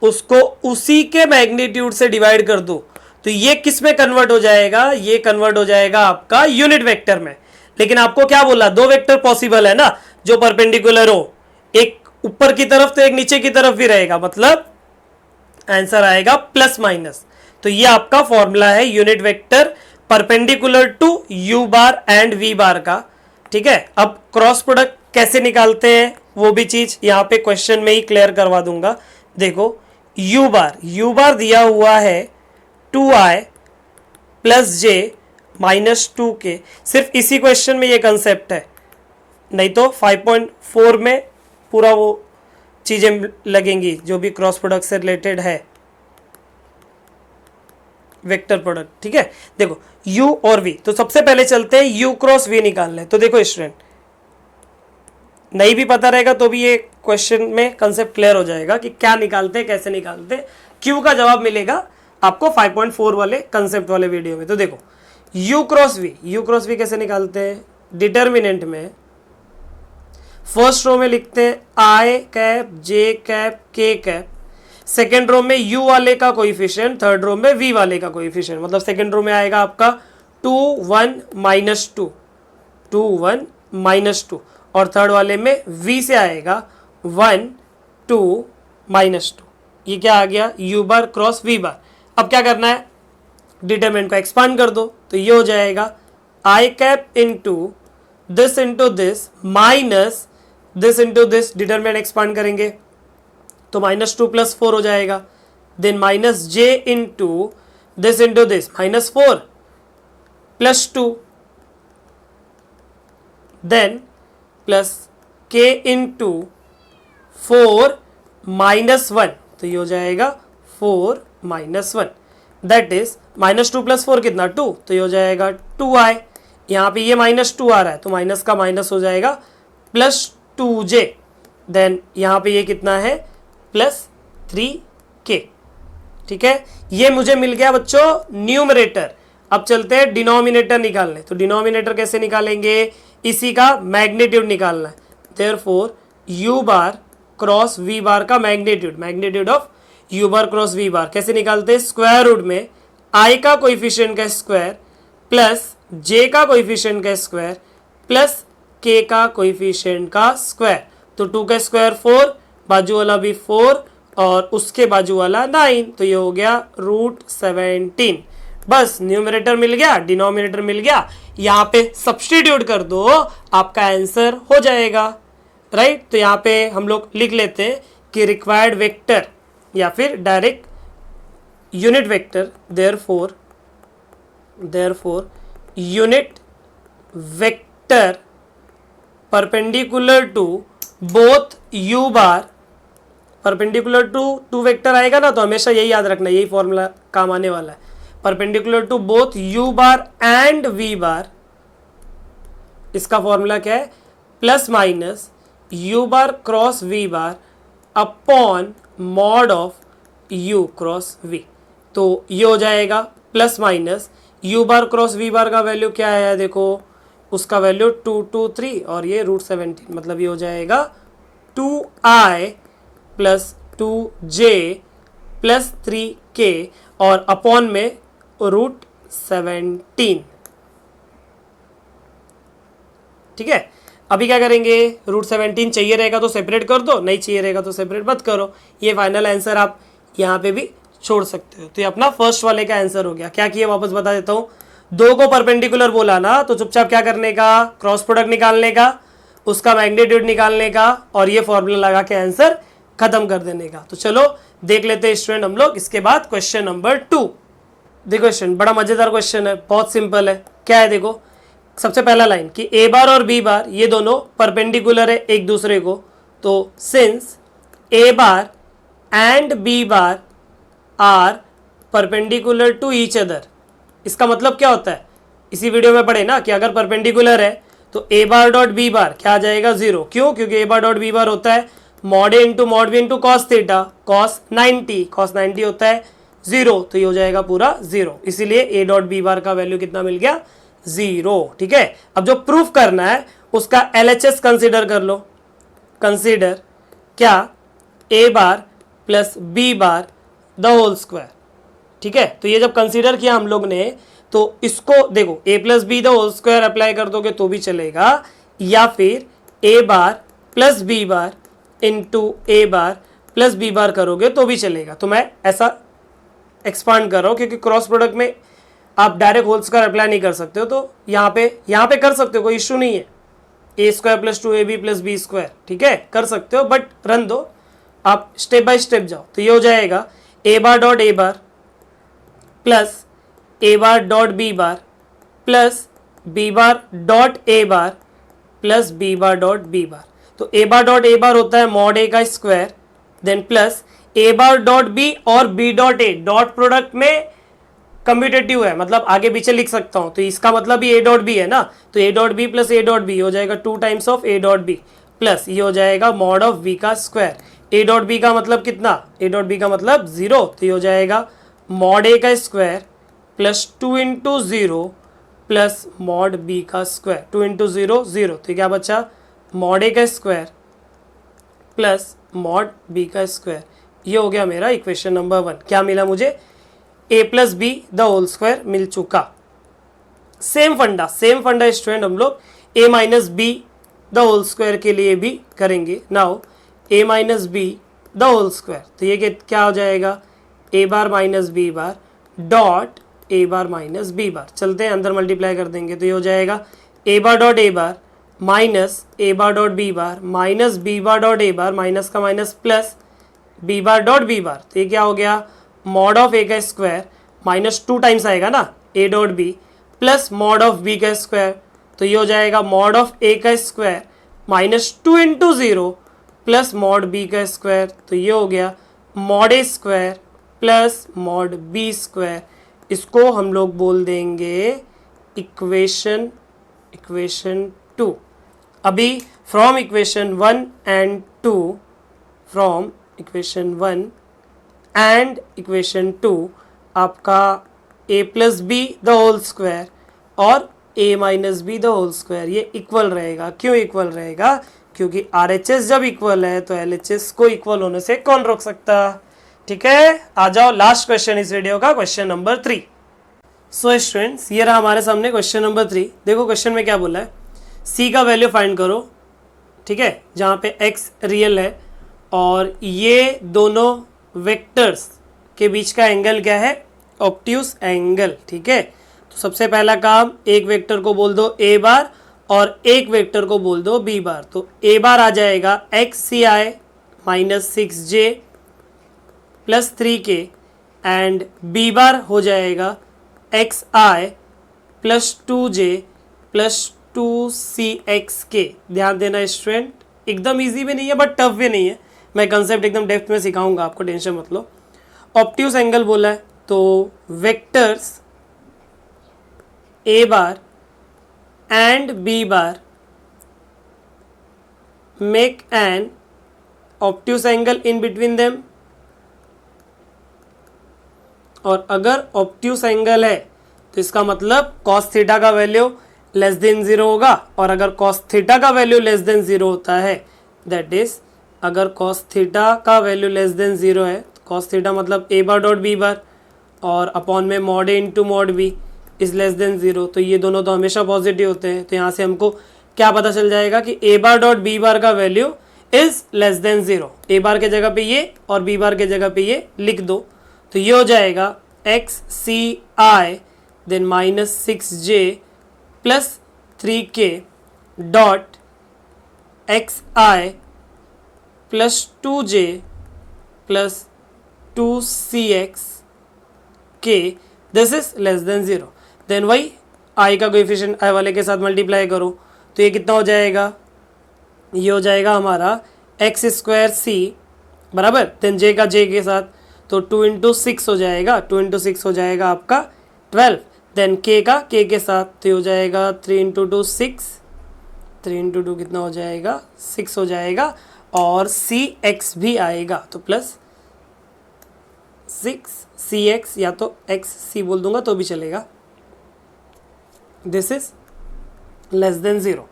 उसको उसी के मैग्नीट्यूड से डिवाइड कर दो, तो ये किस में कन्वर्ट हो जाएगा, ये कन्वर्ट हो जाएगा आपका यूनिट वेक्टर में। लेकिन आपको क्या बोला, दो वेक्टर पॉसिबल है ना जो परपेंडिकुलर हो, एक ऊपर की तरफ तो एक नीचे की तरफ भी रहेगा, मतलब आंसर आएगा प्लस माइनस। तो ये आपका फॉर्मूला है unit vector perpendicular to U bar and V bar का। ठीक है, अब क्रॉस प्रोडक्ट कैसे निकालते हैं वो भी चीज यहाँ पे क्वेश्चन में ही क्लियर करवा दूंगा। देखो यू बार दिया हुआ है 2i प्लस जे माइनस 2k, सिर्फ इसी क्वेश्चन में ये कंसेप्ट है, नहीं तो 5.4 में पूरा वो चीजें लगेंगी जो भी क्रॉस प्रोडक्ट से रिलेटेड है, वेक्टर प्रोडक्ट। ठीक है, देखो u और v, तो सबसे पहले चलते हैं u क्रॉस v निकालने। तो देखो स्टूडेंट, नहीं भी पता रहेगा तो भी ये क्वेश्चन में कंसेप्ट क्लियर हो जाएगा कि क्या निकालते हैं, कैसे निकालते हैं। q का जवाब मिलेगा आपको 5.4 वाले कंसेप्ट वाले वीडियो में। तो देखो u क्रॉस v कैसे निकालते हैं, डिटर्मिनेंट में फर्स्ट रो में लिखते हैं i cap j cap k cap, second row में u वाले का कोएफिशिएंट, थर्ड रो में v वाले का कोएफिशिएंट। मतलब सेकेंड रो में आएगा आपका 2 1 माइनस 2, 2 1 माइनस 2, और थर्ड वाले में v से आएगा 1 2 माइनस 2। ये क्या आ गया, u बार क्रॉस v बार। अब क्या करना है, डिटरमिनेंट को एक्सपांड कर दो, तो ये हो जाएगा i cap into this minus this into this, determinant expand करेंगे तो -2 + 4 हो जाएगा, then minus j into this -4 + 2, then plus k into 4 - 1, तो ये हो जाएगा 4 - 1, दैट इज -2 + 4 कितना 2, तो ये हो जाएगा 2i। यहाँ पे ये -2 आ रहा है तो माइनस का माइनस हो जाएगा +2j, देन यहाँ पे ये कितना है +3k। ठीक है, ये मुझे मिल गया बच्चों न्यूमरेटर। अब चलते हैं डिनोमिनेटर निकालने। तो डिनोमिनेटर कैसे निकालेंगे, इसी का मैग्नीट्यूड निकालना है। Therefore u bar cross v bar का magnitude of u bar cross v बार कैसे निकालते हैं, स्क्वायर रूट में i का कोएफिशिएंट का स्क्वायर प्लस j का कोएफिशिएंट का स्क्वायर प्लस k का कोएफिशिएंट का स्क्वायर। तो 2 का स्क्वायर 4, बाजू वाला भी 4 और उसके बाजू वाला 9, तो ये हो गया √17। बस न्यूमरेटर मिल गया, डिनोमिनेटर मिल गया, यहाँ पे सब्स्टिट्यूट कर दो, आपका आंसर हो जाएगा, राइट। तो यहाँ पे हम लोग लिख लेते हैं कि रिक्वायर्ड वेक्टर या फिर direct unit vector, therefore unit vector perpendicular to both u bar, perpendicular to 2 vector आएगा ना, तो हमेशा यही याद रखना, यही फॉर्मूला काम आने वाला है। Perpendicular to both u bar and v bar, इसका फॉर्मूला क्या है, plus minus u bar cross v bar upon mod of u cross v। तो ये हो जाएगा plus minus u bar cross v bar का वैल्यू क्या है, देखो उसका वैल्यू 223 और ये √17, मतलब ये हो जाएगा 2i + 2j + 3k और अपॉन में √17। ठीक है, अभी क्या करेंगे, √17 चाहिए रहेगा तो सेपरेट कर दो, नहीं चाहिए रहेगा तो सेपरेट मत करो। ये फाइनल आंसर आप यहाँ पे भी छोड़ सकते हो। तो ये अपना फर्स्ट वाले का आंसर हो गया। क्या किया वापस बता देता हूँ, 2 को परपेंडिकुलर बोला ना, तो चुपचाप क्या करने का, क्रॉस प्रोडक्ट निकालने का, उसका मैग्नीट्यूड निकालने का और ये फॉर्मूला लगा के आंसर खत्म कर देने का। तो चलो देख लेते हैं स्टूडेंट हम लोग इसके बाद क्वेश्चन नंबर 2। देखो क्वेश्चन बड़ा मजेदार क्वेश्चन है, बहुत सिंपल है। क्या है देखो, सबसे पहला लाइन कि a बार और b बार ये दोनों परपेंडिकुलर है एक दूसरे को, तो since a bar and b bar are perpendicular to each other, इसका मतलब क्या होता है, इसी वीडियो में पढ़े ना कि अगर परपेंडिकुलर है तो a बार डॉट b बार क्या आ जाएगा 0। क्यों, क्योंकि a बार डॉट b बार होता है mod a into mod b into cos theta, cos 90 होता है 0, तो ये हो जाएगा पूरा 0, इसीलिए a डॉट b बार का वैल्यू कितना मिल गया 0। ठीक है, अब जो प्रूफ करना है उसका LHS कंसीडर कर लो। कंसीडर क्या, a bar plus b bar the whole square. ठीक है, तो ये जब कंसीडर किया हम लोग ने, तो इसको देखो a plus B the whole square apply कर दोगे तो भी चलेगा, या फिर a bar plus b bar into a bar plus b bar करोगे तो भी चलेगा। तो मैं ऐसा एक्सपांड कर रहा हूँ क्योंकि क्रॉस प्रोडक्ट में आप डायरेक्ट होल स्क्वायर अप्लाई नहीं कर सकते हो, तो यहाँ पे कर सकते हो, कोई इश्यू नहीं है। a² + 2ab + b², ठीक है कर सकते हो, बट रन दो, आप स्टेप बाय स्टेप जाओ। तो ये हो जाएगा a bar dot a bar plus a bar dot b bar plus b bar dot a bar plus b bar dot b bar. तो a bar dot a bar होता है mod a का square, then plus a bar dot b और b dot a, dot product में commutative है, मतलब आगे पीछे लिख सकता हूं, तो इसका मतलब ये a डॉट b है ना, तो a dot b plus a dot b हो जाएगा 2 times of a dot b plus ये हो जाएगा मॉड ऑफ v का स्क्वायर। a डॉट b का मतलब कितना, a डॉट b का मतलब 0, तो ये हो जाएगा मॉड a का square plus 2 into 0 plus mod b का स्क्वायर। 2 इंटू 0 0, तो क्या बचा मॉड a का स्क्वायर प्लस मॉड b का स्क्वायर। ये हो गया मेरा इक्वेशन नंबर 1। क्या मिला मुझे, a plus B the whole square मिल चुका। सेम फंडा स्टूडेंट हम लोग a minus B the whole square के लिए भी करेंगे। Now a minus B the whole square. तो ये क्या हो जाएगा, A bar minus B bar dot A bar minus B bar. चलते हैं अंदर मल्टीप्लाई कर देंगे तो ये हो जाएगा A bar dot A bar minus A bar dot B bar minus B bar dot A bar, minus का minus plus B bar dot B bar. तो ये क्या हो गया, मॉड ऑफ ए का स्क्वायर माइनस 2 टाइम्स आएगा ना A dot B plus mod of B का स्क्वायर। तो ये हो जाएगा मॉड ऑफ ए का square minus 2 into 0 plus mod B का स्क्वायर। तो ये हो गया mod A square plus mod B square. इसको हम लोग बोल देंगे इक्वेशन 2। अभी from equation 1 and 2, from equation 1 and equation 2 आपका a plus B the whole square और a minus B the whole square ये इक्वल रहेगा। क्यों इक्वल रहेगा, क्योंकि RHS जब इक्वल है तो LHS को इक्वल होने से कौन रोक सकता। ठीक है, आ जाओ लास्ट क्वेश्चन इस वीडियो का, क्वेश्चन नंबर 3। सो स्टूडेंट्स ये रहा हमारे सामने क्वेश्चन नंबर 3। देखो क्वेश्चन में क्या बोला है, c का वैल्यू फाइंड करो। ठीक है, जहाँ पे x रियल है और ये दोनों वेक्टर्स के बीच का एंगल क्या है, ऑब्ट्यूस एंगल। ठीक है, तो सबसे पहला काम, एक वेक्टर को बोल दो a बार और एक वेक्टर को बोल दो b बार। तो a बार आ जाएगा xci minus 6j plus 3k and b बार हो जाएगा xi plus 2j plus 2cxk। ध्यान देना स्टूडेंट, एकदम इजी भी नहीं है बट टफ भी नहीं है, मैं कंसेप्ट एकदम डेप्थ में सिखाऊंगा आपको, टेंशन मत लो। ऑब्ट्यूस एंगल बोला है तो vectors a bar and b bar make an obtuse angle in between them. और अगर ऑब्ट्यूस एंगल है तो इसका मतलब cos थीटा का वैल्यू लेस देन 0 होगा, और अगर cos थीटा का वैल्यू लेस देन 0 होता है, दैट इज अगर cos थीटा का वैल्यू लेस देन 0 है, cos थीटा मतलब a bar dot b bar और अपॉन में mod A into mod B is less than 0। तो ये दोनों तो हमेशा पॉजिटिव होते हैं। तो यहाँ से हमको क्या पता चल जाएगा कि a बार डॉट b बार का value is less than 0। a बार के जगह पे ये और b बार के जगह पे ये लिख दो। तो ये हो जाएगा xci then minus 6j plus 3k dot xi plus 2j plus 2cx k, this is less than 0। Then वही i का कोएफिशिएंट i वाले के साथ मल्टीप्लाई करो तो ये कितना हो जाएगा, ये हो जाएगा हमारा x स्क्वायर c बराबर देन j का j के साथ, तो 2 इंटू 6 हो जाएगा, 2 इंटू 6 हो जाएगा आपका 12। देन k का k के साथ तो ये हो जाएगा 3 इंटू 2 6, 3 इंटू 2 कितना हो जाएगा 6 हो जाएगा, और cx भी आएगा तो प्लस 6cx या तो xc बोल दूंगा तो भी चलेगा। This is less than 0।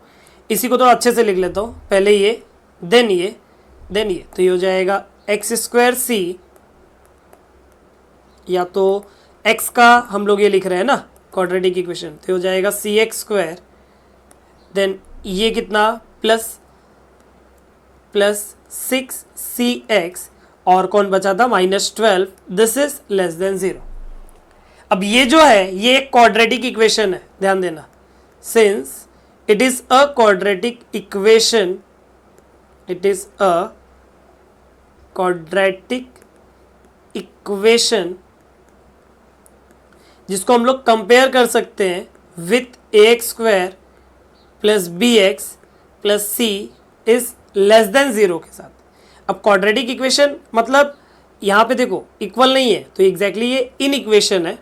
इसी को थोड़ा अच्छे से लिख लेता हूँ, पहले ये देन ये देन ये, तो ये हो जाएगा एक्स स्क्वायर सी, या तो x का हम लोग ये लिख रहे हैं ना क्वाड्रेटिक इक्वेशन, तो हो जाएगा सी एक्स स्क्वायर, देन ये कितना प्लस 6cx और कौन बचा था -12, दिस इज लेस देन 0। अब ये जो है ये एक क्वाड्रेटिक इक्वेशन है, ध्यान देना, since it is a quadratic equation, it is a quadratic equation जिसको हम लोग कंपेयर कर सकते हैं with ax square plus B X plus C is less than 0 के साथ। अब क्वाड्रेटिक इक्वेशन मतलब यहाँ पे देखो इक्वल नहीं है तो एग्जैक्टली ये इन इक्वेशन है,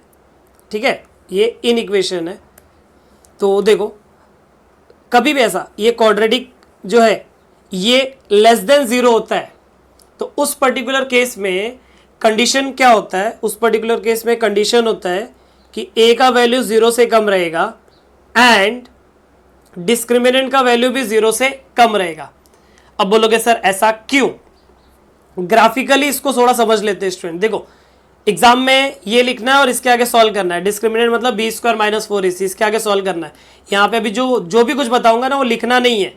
ठीक है, ये इन इक्वेशन है। तो देखो कभी भी ऐसा ये क्वाड्रेटिक जो है ये लेस देन 0 होता है तो उस पर्टिकुलर केस में कंडीशन क्या होता है, उस पर्टिकुलर केस में कंडीशन होता है कि a का वैल्यू 0 से कम रहेगा एंड डिस्क्रिमिनेंट का वैल्यू भी 0 से कम रहेगा। अब बोलोगे सर ऐसा क्यों, ग्राफिकली इसको थोड़ा समझ लेते हैं स्टूडेंट। देखो एग्जाम में ये लिखना है और इसके आगे सॉल्व करना है, डिस्क्रिमिनेंट मतलब बी स्क्वायर माइनस 4ac, इसके आगे सॉल्व करना है। यहाँ पे अभी जो भी कुछ बताऊंगा ना वो लिखना नहीं है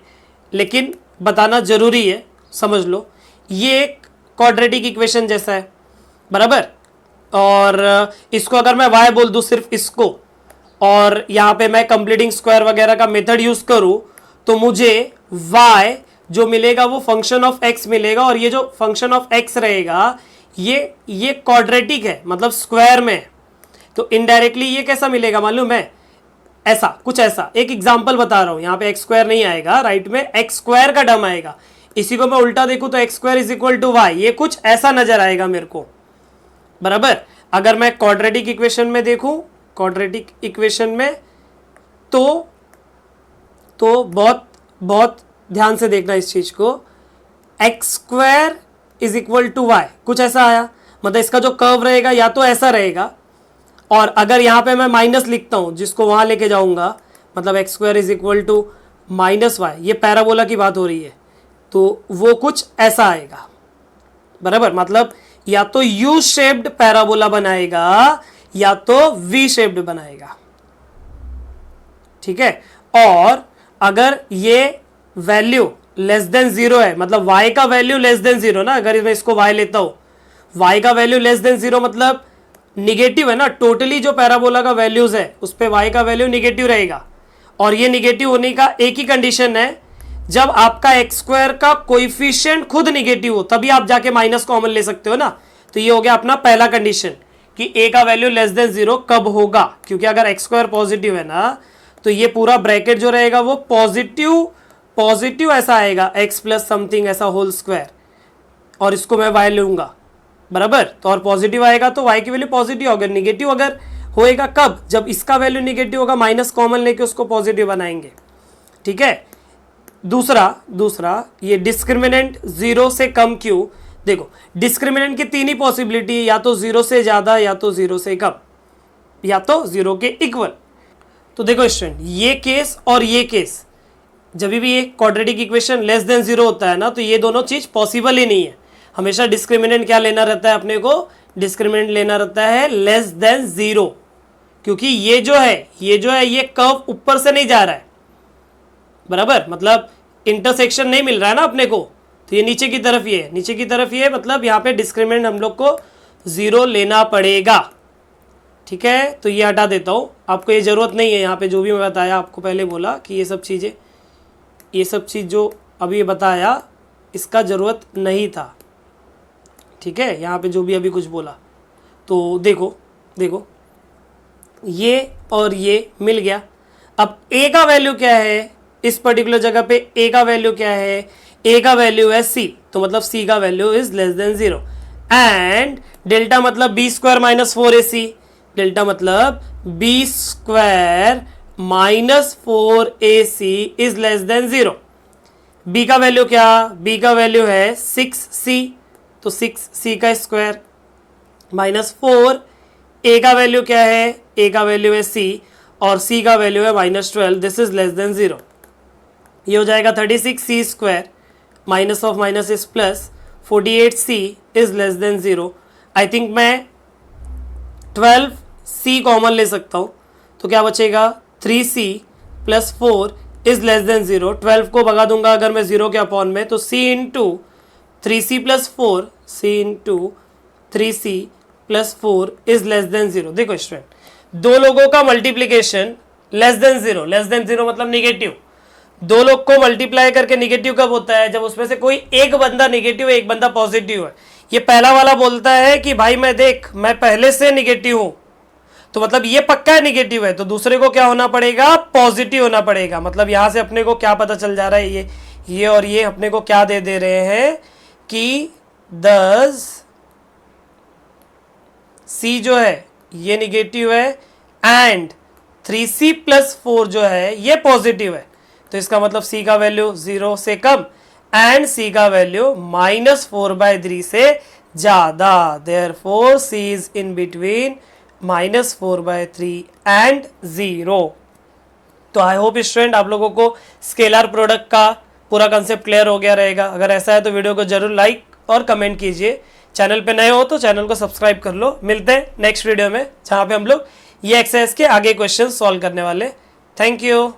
लेकिन बताना जरूरी है, समझ लो। ये एक क्वाड्रेटिक इक्वेशन जैसा है, बराबर। और इसको अगर मैं y बोल दूं सिर्फ इसको, और यहाँ पे मैं कंप्लीटिंग स्क्वायर वगैरह का मेथड यूज करूं, तो मुझे y जो मिलेगा वो फंक्शन ऑफ x मिलेगा, और ये जो फंक्शन ऑफ x रहेगा ये क्वाड्रेटिक है, मतलब स्क्वायर में है। तो इनडायरेक्टली ये कैसा मिलेगा मालूम है, ऐसा कुछ, ऐसा एक एग्जांपल बता रहा हूं। यहाँ पे एक्स स्क्वायर नहीं आएगा, राइट में एक्स स्क्वायर का टर्म आएगा। इसी को मैं उल्टा देखूं तो X square is equal to Y, ये कुछ ऐसा नजर आएगा मेरे को, बराबर। अगर मैं क्वाड्रेटिक इक्वेशन में देखूं, क्वाड्रेटिक इक्वेशन में तो बहुत बहुत ध्यान से देखना इस चीज को, X square is equal to Y, कुछ ऐसा आया। मतलब इसका जो कर्व रहेगा या तो ऐसा रहेगा, और अगर यहां पे मैं माइनस लिखता हूं जिसको वहां लेके जाऊंगा, मतलब X square is equal to minus Y, ये पैराबोला की बात हो रही है, तो वो कुछ ऐसा आएगा, बराबर। मतलब या तो यू शेप्ड पैराबोला बनाएगा या तो वी शेप्ड बनाएगा, ठीक है। और अगर ये वैल्यू लेस देन 0 है, मतलब y का वैल्यू लेस देन 0 ना, अगर मैं इसको y लेता हूं, y का वैल्यू लेस देन 0 मतलब निगेटिव है ना, टोटली जो पैराबोला का वैल्यूज है उस पे y का वैल्यू निगेटिव रहेगा। और ये निगेटिव होने का एक ही कंडीशन है, जब आपका एक्स स्क्वायर का कोएफिशिएंट खुद निगेटिव हो, तभी आप जाके माइनस कॉमन ले सकते हो ना। तो ये हो गया अपना पहला कंडीशन कि a का वैल्यू लेस देन 0 कब होगा, क्योंकि अगर एक्स स्क्वायर पॉजिटिव है ना, तो ये पूरा ब्रैकेट जो रहेगा वो पॉजिटिव ऐसा आएगा, x प्लस समथिंग ऐसा होल स्क्वायर, और इसको मैं y लूंगा, बराबर। तो और पॉजिटिव आएगा तो y की वैल्यू पॉजिटिव होगा। निगेटिव अगर होएगा कब, जब इसका वैल्यू निगेटिव होगा, माइनस कॉमन लेके उसको पॉजिटिव बनाएंगे, ठीक है। दूसरा ये डिस्क्रिमिनेंट 0 से कम क्यों, देखो डिस्क्रिमिनेंट की तीन ही पॉसिबिलिटी है, या तो 0 से ज्यादा, या तो 0 से कम, या तो 0 के इक्वल। तो देखो स्टूडेंट, ये केस और ये केस, जब भी ये क्वाड्रेटिक इक्वेशन लेस देन 0 होता है ना, तो ये दोनों चीज पॉसिबल ही नहीं है। हमेशा डिस्क्रिमिनेंट क्या लेना रहता है अपने को, डिस्क्रिमिनेंट लेना रहता है लेस देन 0, क्योंकि ये जो है ये कर्व ऊपर से नहीं जा रहा है, बराबर। मतलब इंटरसेक्शन नहीं मिल रहा है ना अपने को, तो ये नीचे की तरफ ये है, नीचे की तरफ ये, मतलब यहाँ पे डिस्क्रिमिनेंट हम लोग को 0 लेना पड़ेगा, ठीक है। तो ये हटा देता हूँ, आपको ये जरूरत नहीं है। यहाँ पे जो भी मैं बताया, आपको पहले बोला कि ये सब चीज़ जो अभी ये बताया, इसका ज़रूरत नहीं था, ठीक है। यहाँ पे जो भी अभी कुछ बोला, तो देखो ये और ये मिल गया। अब a का वैल्यू क्या है, इस पर्टिकुलर जगह पे a का वैल्यू क्या है, a का वैल्यू है c, तो मतलब c का value is less than 0। And delta मतलब b square minus 4ac, delta मतलब b square minus 4ac is less than 0। b का वैल्यू क्या, b का वैल्यू है 6c, तो 6c का स्क्वायर माइनस 4, a का वैल्यू क्या है, a का वैल्यू है c, और c का वैल्यू है minus 12, this is less than 0। ये हो जाएगा 36c square, minus of minus is plus, 48c is less than 0। I think मैं 12c कॉमन ले सकता हूँ, तो क्या बचेगा 3c plus 4 is less than 0। 12 को भगा दूंगा अगर मैं 0 के अपॉन में, तो c into 3c plus 4, c into 3c plus 4 is less than 0। देखो स्टूडेंट, दो लोगों का मल्टीप्लीकेशन लेस देन 0 मतलब निगेटिव, दो लोग को मल्टीप्लाई करके निगेटिव कब होता है, जब उसमें से कोई एक बंदा निगेटिव है, एक बंदा पॉजिटिव है। ये पहला वाला बोलता है कि भाई मैं पहले से निगेटिव हूं, तो मतलब ये पक्का है निगेटिव है, तो दूसरे को क्या होना पड़ेगा, पॉजिटिव होना पड़ेगा। मतलब यहां से अपने को क्या पता चल जा रहा है, ये और ये अपने को क्या दे रहे हैं कि 10 c जो है ये निगेटिव है, एंड 3c प्लस 4 जो है ये पॉजिटिव है। तो इसका मतलब c का वैल्यू 0 से कम, एंड c का वैल्यू माइनस 4/3 से ज्यादा, therefore c is in between minus 4/3 and 0। तो आई होप स्टूडेंट आप लोगों को स्केलर प्रोडक्ट का पूरा कंसेप्ट क्लियर हो गया रहेगा। अगर ऐसा है तो वीडियो को जरूर लाइक और कमेंट कीजिए। चैनल पे नए हो तो चैनल को सब्सक्राइब कर लो। मिलते हैं नेक्स्ट वीडियो में, जहाँ पे हम लोग ये एक्सरसाइज के आगे क्वेश्चन सॉल्व करने वाले। Thank you.